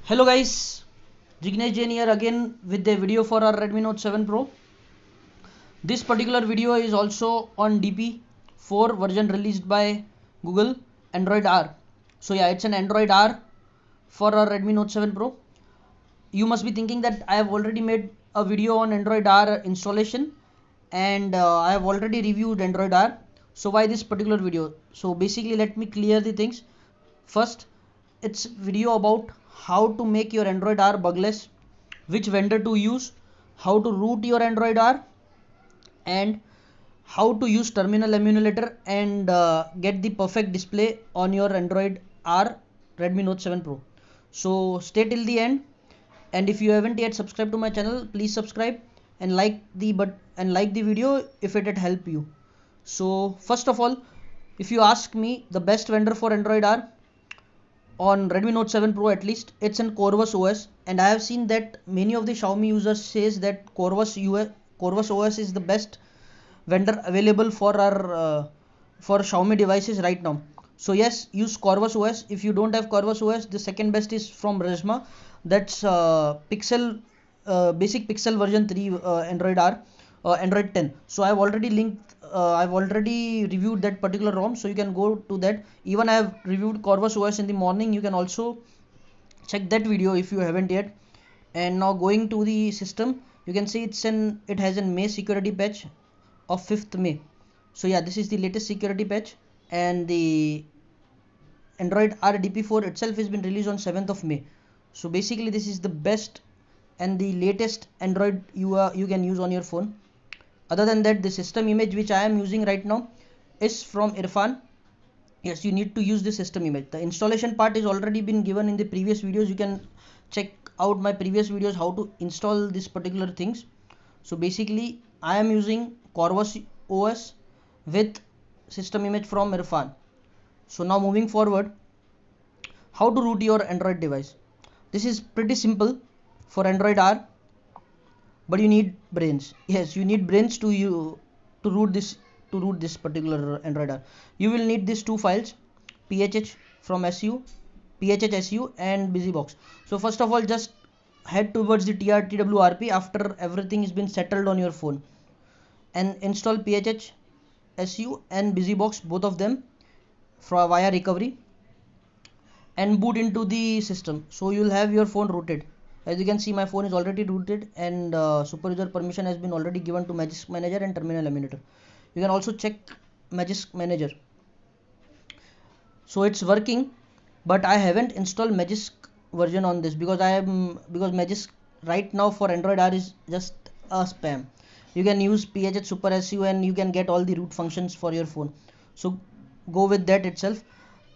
Hello guys, Jignesh Jain here again with the video for our Redmi Note 7 Pro. This particular video is also on DP4 version released by Google Android R. So yeah, it's an Android R for our Redmi Note 7 Pro. You must be thinking that I have already made a video on Android R installation and I have already reviewed Android R. So why this particular video? So basically let me clear the things. First, it's video about how to make your Android R bugless, which vendor to use, how to root your Android R, and how to use terminal emulator and get the perfect display on your Android R Redmi Note 7 Pro. So stay till the end, and if you haven't yet subscribed to my channel, please subscribe and like the video if it had helped you. So first of all, if you ask me the best vendor for Android R on Redmi Note 7 Pro, at least it's in Corvus OS, and I have seen that many of the Xiaomi users says that Corvus OS is the best vendor available for Xiaomi devices right now. So yes, use Corvus OS. If you don't have Corvus OS, the second best is from Resma. That's basic Pixel version 3 Android R, Android 10. So I've already reviewed that particular ROM, so you can go to that. Even I have reviewed Corvus OS in the morning. You can also check that video if you haven't yet. And now going to the system, you can see it has a May security patch of 5th May. So yeah, this is the latest security patch, and the Android R DP4 itself has been released on 7th of May. So basically this is the best and the latest Android you can use on your phone. Other than that, the system image which I am using right now is from Irfan. Yes, you need to use the system image. The installation part is already been given in the previous videos. You can check out my previous videos how to install this particular things. So basically I am using Corvus OS with system image from Irfan. So now moving forward, how to root your Android device. This is pretty simple for Android R, but you need brains. Yes, you need brains to root this particular Android R. You will need these two files, PHH from SU, PHHSU and BusyBox. So first of all, just head towards the TRTWRP after everything has been settled on your phone, and install PHHSU and BusyBox, both of them via recovery, and boot into the system. So you will have your phone rooted. As you can see, my phone is already rooted, and super user permission has been already given to Magisk Manager and Terminal Emulator. You can also check Magisk Manager. So it's working, but I haven't installed Magisk version on this because Magisk right now for Android R is just a spam. You can use PHH Super SU and you can get all the root functions for your phone. So go with that itself.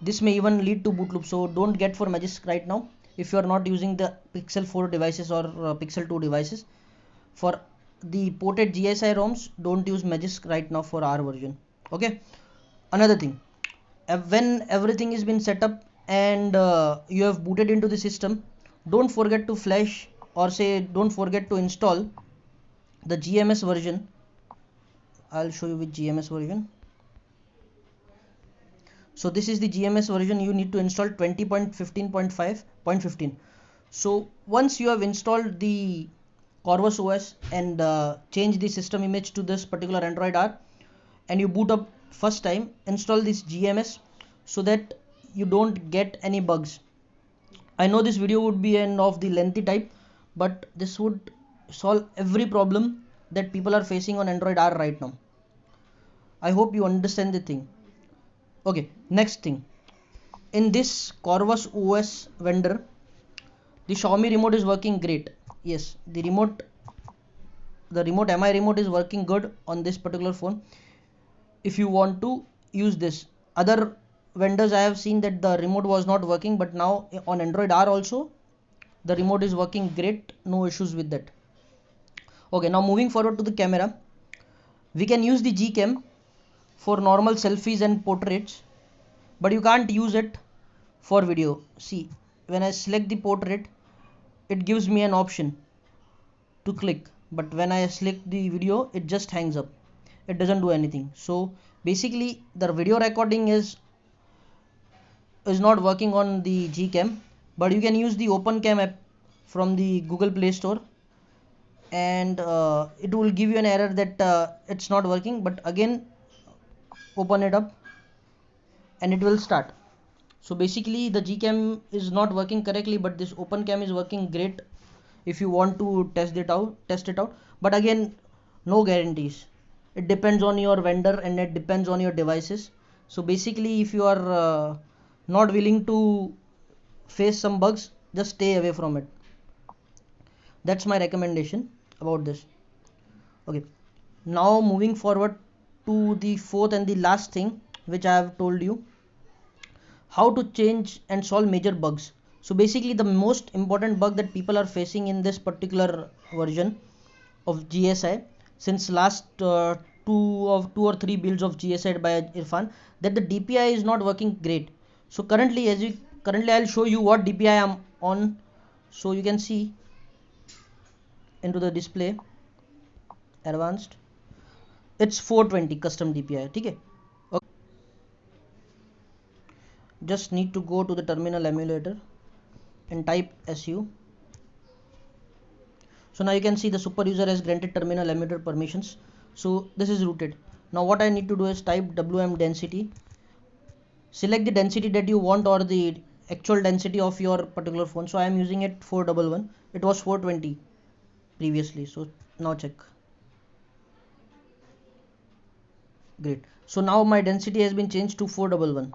This may even lead to boot loop, so don't get for Magisk right now if you are not using the Pixel 4 devices or Pixel 2 devices. For the ported GSI ROMs, don't use Magisk right now for R version. Okay. Another thing, when everything has been set up and you have booted into the system, don't forget to flash, or say don't forget to install the GMS version. I'll show you which GMS version. So this is the GMS version. You need to install 20.15.5.15. So once you have installed the Corvus OS and change the system image to this particular Android R, and you boot up first time, install this GMS so that you don't get any bugs. I know this video would be of the lengthy type, but this would solve every problem that people are facing on Android R right now. I hope you understand the thing. Okay, next thing, in this Corvus OS vendor, the Xiaomi remote is working great. Yes, the remote MI remote is working good on this particular phone. If you want to use this, other vendors I have seen that the remote was not working, but now on Android R also the remote is working great, no issues with that. Okay, now moving forward to the camera, we can use the Gcam for normal selfies and portraits, but you can't use it for video. See, when I select the portrait, it gives me an option to click, but when I select the video, it just hangs up. It doesn't do anything. So basically the video recording is not working on the Gcam, but you can use the OpenCam app from the Google Play Store, and it will give you an error that it's not working. But again, open it up and it will start. So basically the Gcam is not working correctly, but this OpenCam is working great if you want to test it out. But again, no guarantees. It depends on your vendor and it depends on your devices. So basically, if you are not willing to face some bugs, just stay away from it. That's my recommendation about this. Okay, now moving forward to the fourth and the last thing which I have told you, how to change and solve major bugs. So basically the most important bug that people are facing in this particular version of GSI, since last two or three builds of GSI by Irfan, that the DPI is not working great. So currently I'll show you what DPI I'm on. So you can see into the display, advanced, it's 420 custom DPI. Okay, just need to go to the terminal emulator and type su. So now you can see the super user has granted terminal emulator permissions. So this is rooted. Now what I need to do is type wm density, select the density that you want or the actual density of your particular phone. So I am using it 411. It was 420 previously. So now check. Great. So now my density has been changed to 411.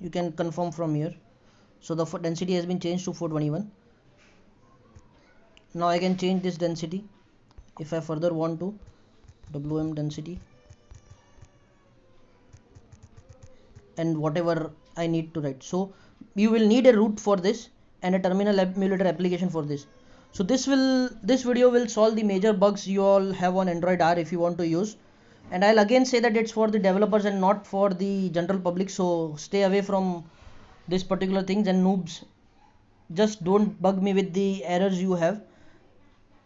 You can confirm from here. So the density has been changed to 421. Now I can change this density if I further want to. WM density and whatever I need to write. So you will need a root for this and a terminal emulator application for this. So this video will solve the major bugs you all have on Android R if you want to use. And I'll again say that it's for the developers and not for the general public. So stay away from this particular things, and noobs, just don't bug me with the errors you have.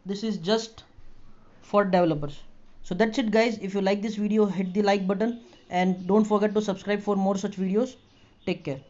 This is just for developers. So that's it guys. If you like this video, hit the like button and don't forget to subscribe for more such videos. Take care.